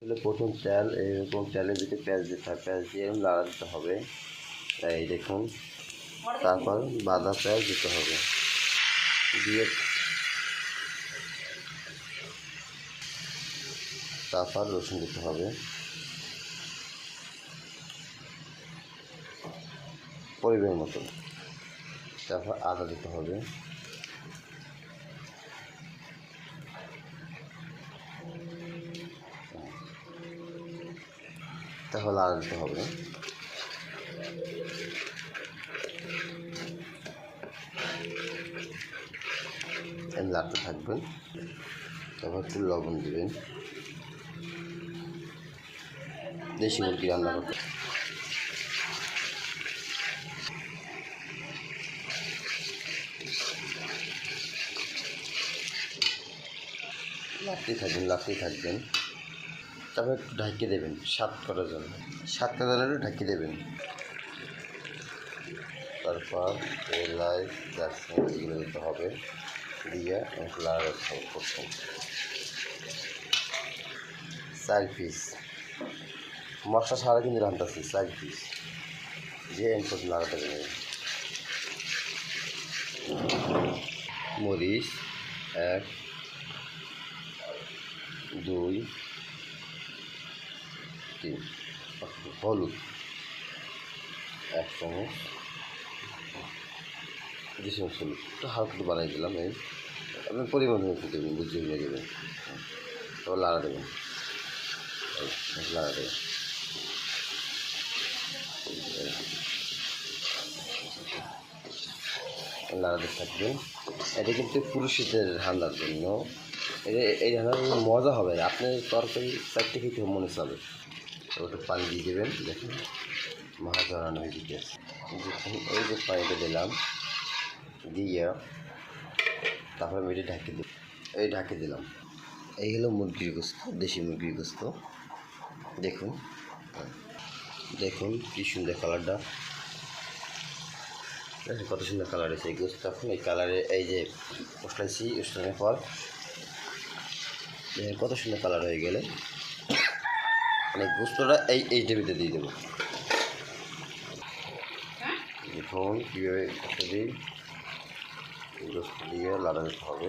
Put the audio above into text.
প্রথম তেল এরকম তেলের ভিতরে পেঁয়াজ দিতে হবে, পেঁয়াজ দিয়ে লাড়া দিতে হবে। এই দেখুন, তারপর বাঁধা পেঁয়াজ দিতে হবে, দিয়ে তারপর রসুন দিতে হবে, পরিমাণ মতো। তারপর আদা দিতে হবে, তারপর আদা দিতে হবে, লাড়তে থাকবেন। তারপর একটু লবণ দেবেন। দেশি মুরগি রান্না করতে লাড়তেই থাকবেন। তারপর একটু ঢাকিয়ে দেবেন স্বাদ করার জন্য, একটু ঢাকিয়ে দেবেন। তারপর এলাচ, দারচিনি এগুলো দিতে হবে, দিয়ে লাড়া করছেন। 4 পিস মশলা সারা কিন্তু রান্তাছি, 4 পিস যে এরপর লাড়াতে দেবেন। মরিচ 1, 2, 3, হলুদ 1 চামচ, যে চামচ হলুদ একটু হালকা একটু বানিয়ে দিলাম। এই আপনি পরিমাণ একটু দেবেন, বুঝিয়ে নিয়ে দেবেন। তারপর লাড়া দেবেন, লাড়া দেবেন। লাড়াতে থাকবেন। এটা কিন্তু পুরো শীতের রান্নার জন্য, এই রান্নার মজা হবে। আপনার তরকারি 4টে খেতে মনে চলে। ওটা পানি দিয়ে দেবেন। দেখুন মাছ রান্না হয়ে দিতে আছে। দেখুন এই যে পানিটা দিলাম, দিয়ে তারপরে মেয়েটি ঢাকি দিই, এই ঢাকি দিলাম। এই হলো মুরগির গোস্ত, দেশি মুরগির গোস্ত। দেখুন দেখুন কী সুন্দর কালারটা, কত সুন্দর কালার এসে এই গোস্ত। এখন এই কালারে এই যে কষলাইছি, উষ্ণানোর পর কত সুন্দর কালার হয়ে গেলে মানে গোস্তটা এই টেবিলতে দিয়ে দেবো। দেখুন কীভাবে দিই, গোস্ত দিয়ে লাড়া দিতে হবে।